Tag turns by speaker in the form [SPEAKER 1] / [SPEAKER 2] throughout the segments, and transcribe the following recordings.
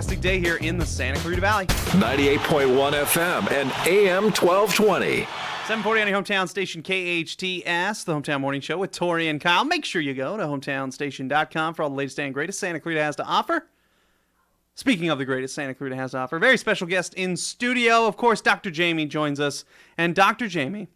[SPEAKER 1] Fantastic day here in the Santa Clarita Valley.
[SPEAKER 2] 98.1 FM and AM 1220.
[SPEAKER 1] 740 on your hometown station, KHTS, the Hometown Morning Show with Tori and Kyle. Make sure you go to hometownstation.com for all the latest and greatest Santa Clarita has to offer. Speaking of the greatest Santa Clarita has to offer, very special guest in studio. Of course, Dr. Jaimie joins us. And Dr. Jaimie,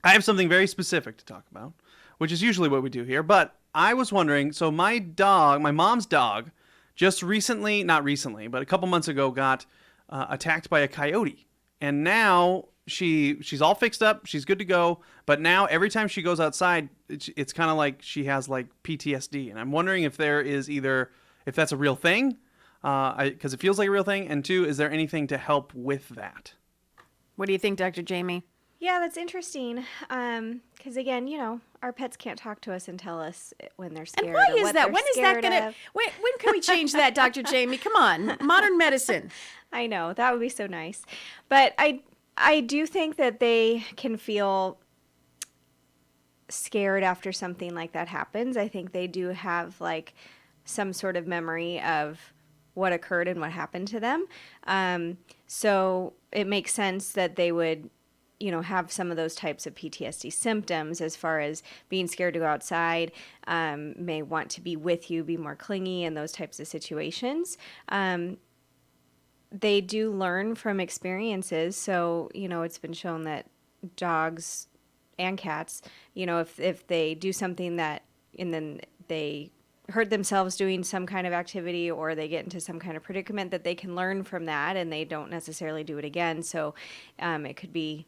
[SPEAKER 1] I have something very specific to talk about, which is usually what we do here. But I was wondering, so my mom's dog, just recently, not recently, but a couple months ago, got attacked by a coyote. And now she's all fixed up. She's good to go. But now every time she goes outside, it's kind of like she has like PTSD. And I'm wondering if there is either, if that's a real thing, because it feels like a real thing. And two, is there anything to help with that?
[SPEAKER 3] What do you think, Dr. Jaimie?
[SPEAKER 4] Yeah, that's interesting. Because again, our pets can't talk to us and tell us when they're scared.
[SPEAKER 3] And why
[SPEAKER 4] or
[SPEAKER 3] is
[SPEAKER 4] what
[SPEAKER 3] that?
[SPEAKER 4] they're
[SPEAKER 3] When is that
[SPEAKER 4] scared
[SPEAKER 3] going to?
[SPEAKER 4] of.
[SPEAKER 3] When can we change that, Dr. Jaimie? Come on, modern medicine.
[SPEAKER 4] I know, that would be so nice. But I do think that they can feel scared after something like that happens. I think they do have like some sort of memory of what occurred and what happened to them. So it makes sense that they would have some of those types of PTSD symptoms as far as being scared to go outside, may want to be with you, be more clingy in those types of situations. They do learn from experiences. So, it's been shown that dogs and cats, if they do something and then they hurt themselves doing some kind of activity or they get into some kind of predicament, that they can learn from that and they don't necessarily do it again. So it could be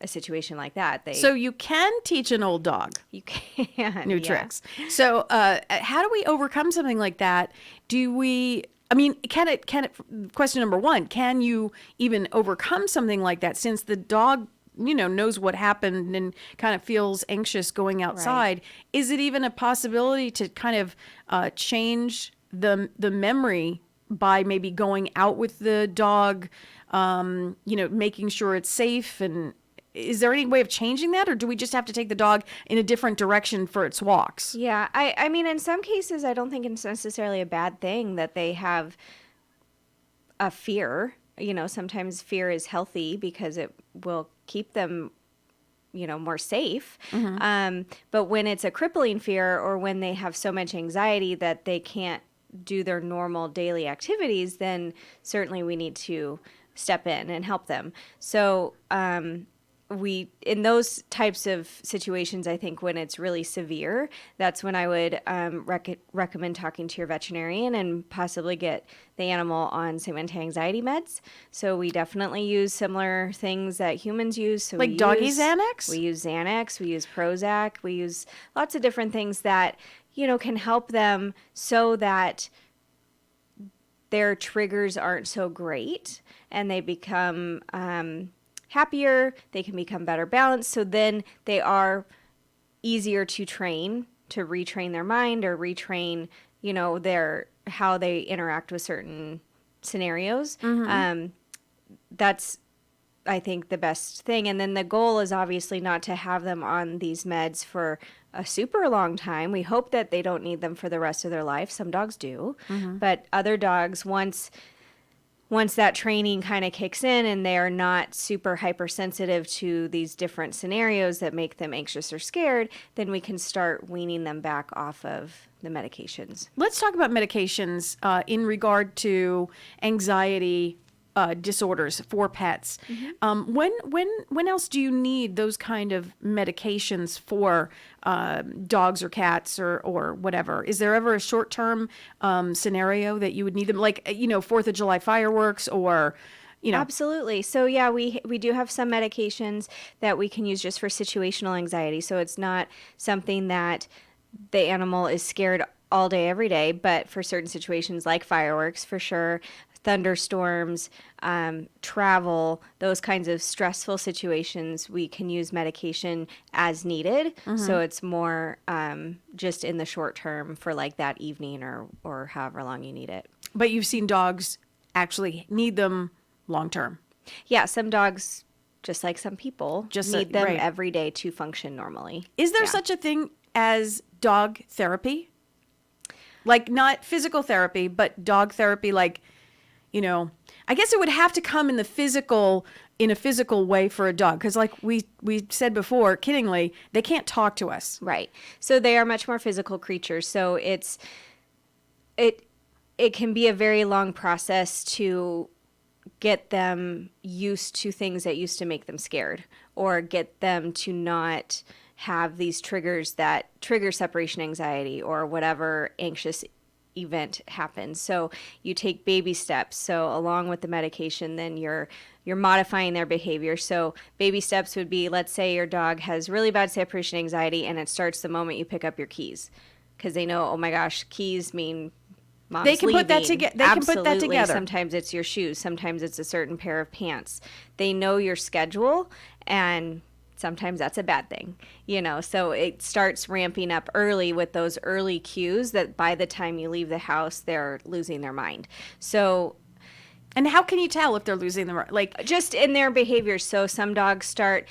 [SPEAKER 4] a situation like that.
[SPEAKER 3] So you can teach an old dog.
[SPEAKER 4] You can.
[SPEAKER 3] New tricks. So how do we overcome something like that? Question number one, can you even overcome something like that since the dog, knows what happened and kind of feels anxious going outside? Right. Is it even a possibility to kind of change the memory by maybe going out with the dog, making sure it's safe? And is there any way of changing that, or do we just have to take the dog in a different direction for its walks?
[SPEAKER 4] Yeah, I mean, in some cases, I don't think it's necessarily a bad thing that they have a fear. Sometimes fear is healthy because it will keep them, more safe. Mm-hmm. But when it's a crippling fear or when they have so much anxiety that they can't do their normal daily activities, then certainly we need to step in and help them. So, in those types of situations, I think when it's really severe, that's when I would recommend talking to your veterinarian and possibly get the animal on some anti-anxiety meds. So we definitely use similar things that humans use. So
[SPEAKER 3] like doggy Xanax?
[SPEAKER 4] We use Xanax, we use Prozac, we use lots of different things that, can help them so that their triggers aren't so great and they become happier, they can become better balanced, so then they are easier to retrain their mind or retrain, how they interact with certain scenarios. Mm-hmm. That's, I think, the best thing. And then the goal is obviously not to have them on these meds for a super long time. We hope that they don't need them for the rest of their life. Some dogs do, mm-hmm. But other dogs, once that training kind of kicks in and they are not super hypersensitive to these different scenarios that make them anxious or scared, then we can start weaning them back off of the medications.
[SPEAKER 3] Let's talk about medications in regard to anxiety disorders for pets. Mm-hmm. When else do you need those kind of medications for dogs or cats or whatever? Is there ever a short-term scenario that you would need them, like 4th of July fireworks or?
[SPEAKER 4] Absolutely. So yeah, we do have some medications that we can use just for situational anxiety. So it's not something that the animal is scared all day, every day, but for certain situations like fireworks, for sure, thunderstorms, travel, those kinds of stressful situations, we can use medication as needed. Mm-hmm. So it's more just in the short term for like that evening or however long you need it.
[SPEAKER 3] But you've seen dogs actually need them long term.
[SPEAKER 4] Yeah, some dogs, just like some people, need them
[SPEAKER 3] right.
[SPEAKER 4] every day to function normally.
[SPEAKER 3] Is there such a thing as dog therapy? Like not physical therapy, but dog therapy, like I guess it would have to come in a physical way for a dog. Because like we said before, kiddingly, they can't talk to us.
[SPEAKER 4] Right. So they are much more physical creatures. So it can be a very long process to get them used to things that used to make them scared, or get them to not have these triggers that trigger separation anxiety or whatever anxious event happens. So you take baby steps. So along with the medication, then you're modifying their behavior. So baby steps would be, let's say your dog has really bad separation anxiety and it starts the moment you pick up your keys, because they know, oh my gosh, keys mean mom's
[SPEAKER 3] They can put that
[SPEAKER 4] leaving.
[SPEAKER 3] together. They can put that
[SPEAKER 4] Absolutely.
[SPEAKER 3] together.
[SPEAKER 4] Sometimes it's your shoes. Sometimes it's a certain pair of pants. They know your schedule, and sometimes that's a bad thing, so it starts ramping up early with those early cues that by the time you leave the house, they're losing their mind. So,
[SPEAKER 3] And how can you tell if they're losing the like?
[SPEAKER 4] just in their behavior. So some dogs start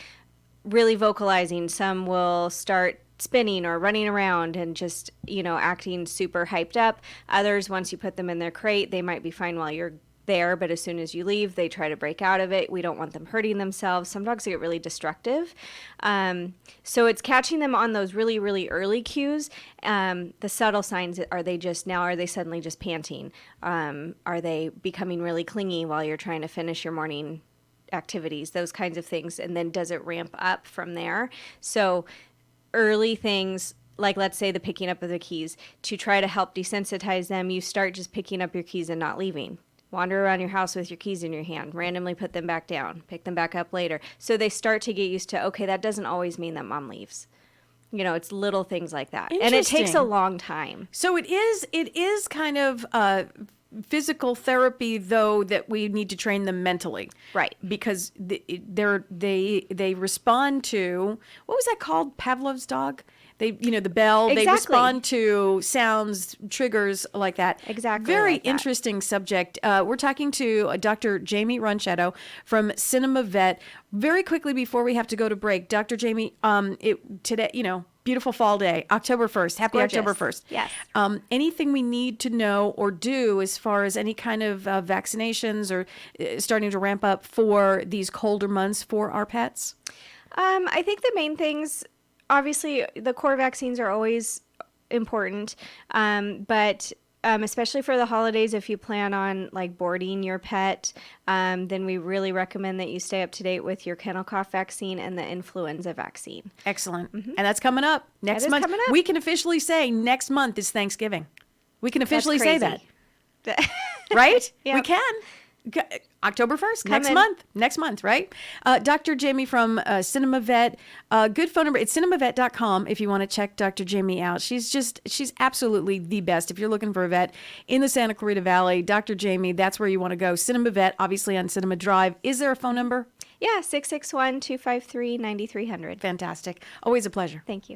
[SPEAKER 4] really vocalizing. Some will start spinning or running around and just, acting super hyped up. Others, once you put them in their crate, they might be fine while you're there, but as soon as you leave, they try to break out of it. We don't want them hurting themselves. Some dogs get really destructive. So it's catching them on those really, really early cues. The subtle signs, are they suddenly just panting? Are they becoming really clingy while you're trying to finish your morning activities? Those kinds of things. And then does it ramp up from there? So early things, like let's say the picking up of the keys, to try to help desensitize them, you start just picking up your keys and not leaving. Wander around your house with your keys in your hand, randomly put them back down, pick them back up later. So they start to get used to, okay, that doesn't always mean that mom leaves. It's little things like that. And it takes a long time.
[SPEAKER 3] So it is kind of physical therapy, though, that we need to train them mentally.
[SPEAKER 4] Right.
[SPEAKER 3] Because they respond to, what was that called? Pavlov's dog? The bell.
[SPEAKER 4] Exactly.
[SPEAKER 3] They respond to sounds, triggers like that.
[SPEAKER 4] Exactly
[SPEAKER 3] Very
[SPEAKER 4] like that.
[SPEAKER 3] interesting subject. We're talking to Dr. Jaimie Ronchetto from Cinema Vet. Very quickly before we have to go to break, Dr. Jaimie, today, beautiful fall day, October 1st. Happy
[SPEAKER 4] Gorgeous.
[SPEAKER 3] October 1st.
[SPEAKER 4] Yes.
[SPEAKER 3] Anything we need to know or do as far as any kind of vaccinations or starting to ramp up for these colder months for our pets?
[SPEAKER 4] I think the main things, obviously, the core vaccines are always important, but especially for the holidays, if you plan on like boarding your pet, then we really recommend that you stay up to date with your kennel cough vaccine and the influenza vaccine.
[SPEAKER 3] Excellent. And that's coming up next
[SPEAKER 4] is
[SPEAKER 3] month.
[SPEAKER 4] coming up.
[SPEAKER 3] We can officially say next month is Thanksgiving. We can officially say that, right?
[SPEAKER 4] Yep.
[SPEAKER 3] We can. October 1st, next month, right? Dr. Jaimie from Cinema Vet, good phone number. It's cinemavet.com if you want to check Dr. Jaimie out. She's absolutely the best. If you're looking for a vet in the Santa Clarita Valley, Dr. Jaimie, that's where you want to go. Cinema Vet, obviously on Cinema Drive. Is there a phone number?
[SPEAKER 4] Yeah, 661-253-9300.
[SPEAKER 3] Fantastic. Always a pleasure.
[SPEAKER 4] Thank you.